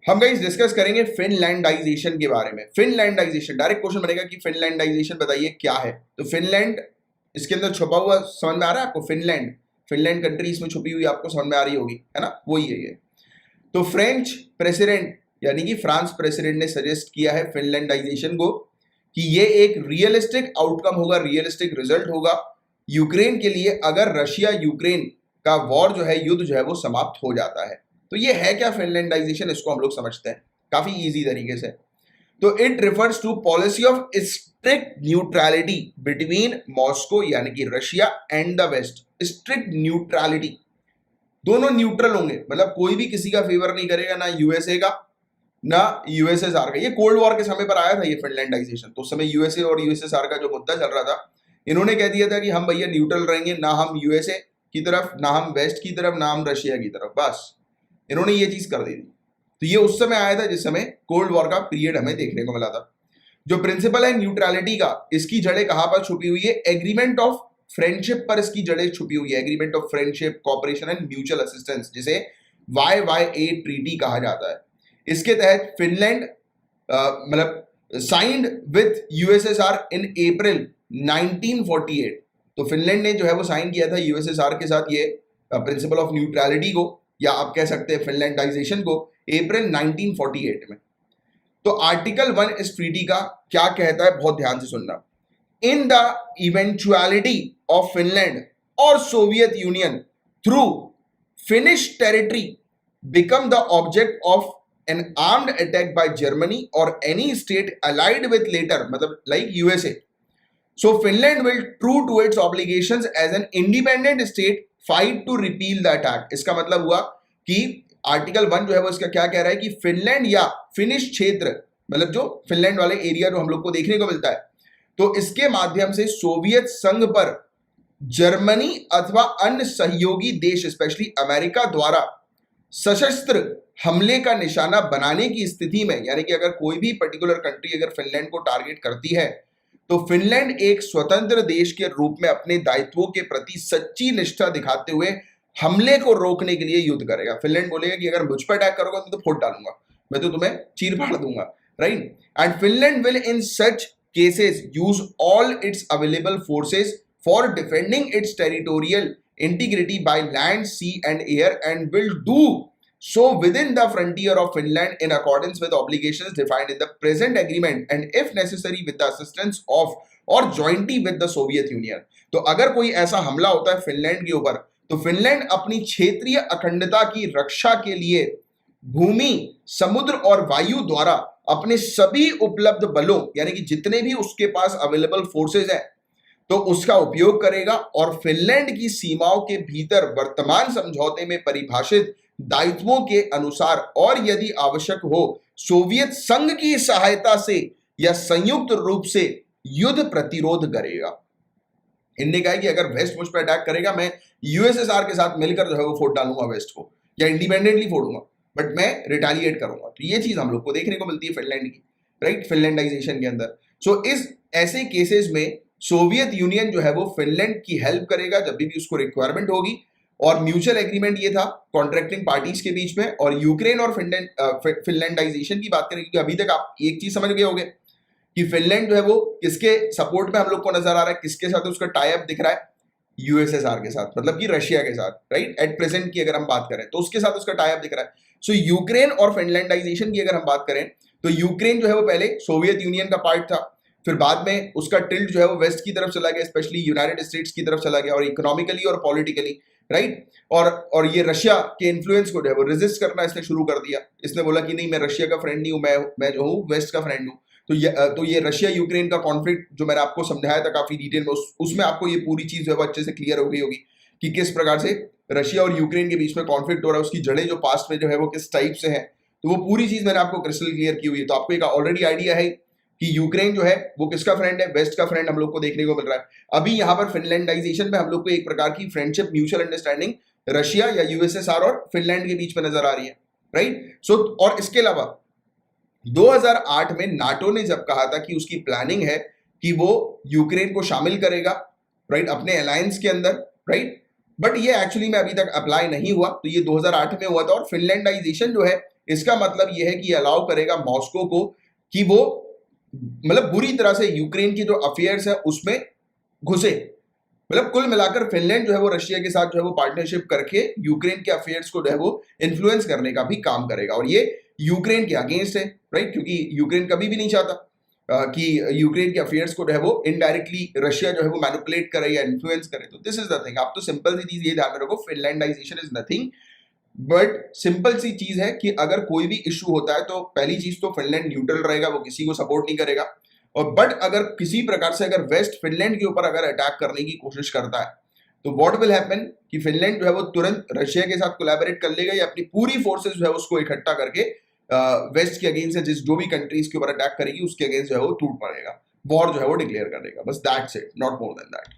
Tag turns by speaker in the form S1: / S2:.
S1: हम guys discuss करेंगे फिनलैंडाइजेशन के बारे में। फिनलैंडाइजेशन डायरेक्ट क्वेश्चन बनेगा कि फिनलैंडाइजेशन बताइए क्या है। तो फिनलैंड इसके अंदर छुपा हुआ समझ में आ रहा है आपको। फिनलैंड फिनलैंड कंट्री इसमें छुपी हुई आपको समझ में आ रही होगी, है ना, वही है ये। तो फ्रेंच प्रेसिडेंट यानी कि फ्रांस प्रेसिडेंट ने सजेस्ट किया है फिनलैंडाइजेशन को कि ये एक रियलिस्टिक आउटकम होगा, रियलिस्टिक रिजल्ट होगा यूक्रेन के लिए अगर रशिया यूक्रेन का वॉर जो है, युद्ध जो है वो समाप्त हो जाता है। तो ये है क्या फिनलैंडाइजेशन, इसको हम लोग समझते हैं काफी इजी तरीके से। तो it refers to policy of strict neutrality between Moscow यानी कि Russia and the west. Strict neutrality, दोनों न्यूट्रल होंगे, मतलब कोई भी किसी का फेवर नहीं करेगा, ना यूएसए का ना यूएसएसआर का। ये कोल्ड वॉर के समय पर आया था ये फिनलैंडाइजेशन। तो उस समय यूएसए और यूएसएसआर का जो मुद्दा चल रहा था, इन्होंने कह दिया था कि हम भैया न्यूट्रल रहेंगे, ना हम यूएसए की तरफ, ना हम वेस्ट की तरफ, ना हम रशिया की तरफ। बस इन्होंने ये चीज कर दी थी। तो ये उस समय आया था जिस समय कोल्ड वॉर का पीरियड हमें देखने को मिला था। जो प्रिंसिपल है न्यूट्रलिटी का, इसकी जड़ें कहां पर छुपी हुई है? एग्रीमेंट ऑफ फ्रेंडशिप पर इसकी जड़ें छुपी हुई है। Agreement of friendship, cooperation and mutual assistance, जिसे YYA ट्रीटी कहा जाता है। इसके तहत फिनलैंड मतलब साइंड विथ यूएसएसआर इन अप्रैल 1948। तो फिनलैंड ने जो है वो साइन किया था यूएसएसआर के साथ ये प्रिंसिपल ऑफ न्यूट्रलिटी को, या आप कह सकते हैं फिनलैंडाइजेशन को, अप्रैल 1948 में। तो आर्टिकल 1 इस ट्रीटी का क्या कहता है, बहुत ध्यान से सुनना। In the eventuality of Finland और Soviet Union through Finnish territory become the object of an armed attack by Germany or any state allied with later, मतलब like USA. So Finland will true to its obligations as an independent state fight to repeal the attack. इसका मतलब हुआ कि article 1 जो है वो इसका क्या कह रहा है कि फिनलैंड या फिनिश क्षेत्र, मतलब जो फिनलैंड वाले एरिया जो हम लोग को देखने को मिलता है, तो इसके माध्यम से सोवियत संघ पर जर्मनी अथवा अन्य सहयोगी देश स्पेशली अमेरिका द्वारा सशस्त्र हमले का निशाना बनाने की स्थिति में, यानी कि अगर कोई भी पर्टिकुलर कंट्री अगर फिनलैंड को टारगेट करती है, तो फिनलैंड एक स्वतंत्र देश के रूप में अपने दायित्वों के प्रति सच्ची निष्ठा दिखाते हुए हमले को रोकने के लिए युद्ध करेगा। फिनलैंड बोलेगा कि अगर मुझ पर अटैक करोगे तो फोड़ डालूंगा, मैं तो तुम्हें चीर फाड़ दूंगा, right. And Finland will in such cases use all its available forces for defending its territorial integrity by land, sea and air, and will do so within the frontier of Finland in accordance with obligations defined in the present agreement and if necessary with the assistance of or jointly with the Soviet Union। तो अगर कोई ऐसा हमला होता है Finland के ऊपर, तो फिनलैंड अपनी क्षेत्रीय अखंडता की रक्षा के लिए भूमि, समुद्र और वायु द्वारा अपने सभी उपलब्ध बलों, यानी कि जितने भी उसके पास अवेलेबल फोर्सेस हैं, तो उसका उपयोग करेगा और फिनलैंड की सीमाओं के भीतर वर्तमान समझौते में परिभाषित दायित्वों के अनुसार और यदि आवश्यक हो सोवियत संघ की सहायता से या संयुक्त रूप से युद्ध प्रतिरोध करेगा। इनने कहा कि अगर वेस्ट मुझ पर अटैक करेगा, मैं यूएसएसआर के साथ मिलकर जो है वो फोड़ डालूंगा वेस्ट को, या इंडिपेंडेंटली फोड़ूंगा, बट मैं रिटेलिएट करूंगा। तो ये चीज हम लोग को देखने को मिलती है फिनलैंड की, राइट, फिनलैंडाइजेशन के अंदर। सो इस ऐसे केसेस में सोवियत यूनियन जो है वो फिनलैंड की हेल्प करेगा जब भी उसको रिक्वायरमेंट होगी। और म्यूचुअल एग्रीमेंट ये था कॉन्ट्रैक्टिंग पार्टीज के बीच में। और यूक्रेन और फिनलैंडाइजेशन की बात करें, क्योंकि अभी तक आप एक चीज समझ गए होंगे कि फिनलैंड जो है वो किसके सपोर्ट में हम लोग को नजर आ रहा है, किसके साथ उसका टाई अप दिख रहा है, यूएसएसआर के साथ, मतलब कि रशिया के साथ, राइट। एट प्रेजेंट की अगर हम बात करें तो उसके साथ उसका टाई अप दिख रहा है। सो यूक्रेन और फिनलैंडाइजेशन की अगर हम बात करें, तो यूक्रेन जो है वो पहले सोवियत यूनियन का पार्ट था, फिर बाद में उसका टिल्ट जो है वो वेस्ट की तरफ चला गया, स्पेशली यूनाइटेड स्टेट्स की तरफ चला गया, और इकोनॉमिकली और पॉलिटिकली, राइट। और ये रशिया के इन्फ्लुएंस को जो है वो रेजिस्ट करना इसने शुरू कर दिया। इसने बोला कि नहीं, मैं रशिया का फ्रेंड नहीं हूं, मैं जो हूं वेस्ट का फ्रेंड हूं। तो ये रशिया यूक्रेन का कॉन्फ्लिक्ट जो मैंने आपको समझाया था काफी डिटेल में, उसमें आपको ये पूरी चीज जो है वो अच्छे से क्लियर हो गई होगी कि किस प्रकार से रशिया और यूक्रेन के बीच में कॉन्फ्लिक्ट हो रहा है, उसकी जड़ें जो पास्ट में जो है वो किस टाइप से हैं। तो वो पूरी चीज मैंने आपको क्रिस्टल क्लियर की हुई है। तो आपको एक ऑलरेडी आइडिया है कि यूक्रेन जो है वो किसका फ्रेंड है, वेस्ट का फ्रेंड हम लोग को देखने को मिल रहा है। अभी यहाँ पर फिनलैंडाइजेशन में हम लोग को एक प्रकार की फ्रेंडशिप, म्यूचुअल अंडरस्टैंडिंग रशिया या यूएसएसआर और फिनलैंड के बीच में नजर आ रही है, राइट। सो और इसके अलावा 2008 में नाटो ने जब कहा था कि उसकी प्लानिंग है कि वो यूक्रेन को शामिल करेगा, राइट, अपने अलायंस के अंदर, राइट, बट ये एक्चुअली में अभी तक अप्लाई नहीं हुआ। तो ये 2008 में हुआ था। और फिनलैंडाइजेशन जो है इसका मतलब यह है कि अलाउ करेगा मॉस्को को कि वो मतलब बुरी तरह से यूक्रेन की जो अफेयर्स है उसमें घुसे। मतलब कुल मिलाकर फिनलैंड जो है वो रशिया के साथ जो है वो पार्टनरशिप करके यूक्रेन के अफेयर्स को जो है वो इन्फ्लुएंस करने का भी काम करेगा, और ये यूक्रेन के अगेंस्ट है, राइट? क्योंकि यूक्रेन कभी भी नहीं चाहता कि यूक्रेन के अफेयर्स को जो है वो इनडायरेक्टली रशिया जो है वो मैनिपुलेट करे या इन्फ्लुएंस करे। तो दिस इज द थिंग। आप तो सिंपल सी चीज ये ध्यान में रखो, फिनलैंडाइजेशन इज नथिंग बट सिंपल सी चीज है कि अगर कोई भी इशू होता है तो पहली चीज तो फिनलैंड न्यूट्रल रहेगा, वो किसी को सपोर्ट नहीं करेगा। और बट अगर किसी प्रकार से अगर वेस्ट फिनलैंड के ऊपर अगर अटैक करने की कोशिश करता है तो व्हाट विल हैपन कि फिनलैंड जो है वो तुरंत रशिया के साथ कोलैबोरेट कर लेगा या अपनी पूरी फोर्सेस जो है उसको इकट्ठा करके वेस्ट के अगेंस्ट जिस जो भी कंट्रीज के ऊपर अटैक करेगी उसके अगेंस्ट जो है वो टूट पड़ेगा, वॉर जो है वो डिक्लेयर करेगा। बस that's it, not more than that.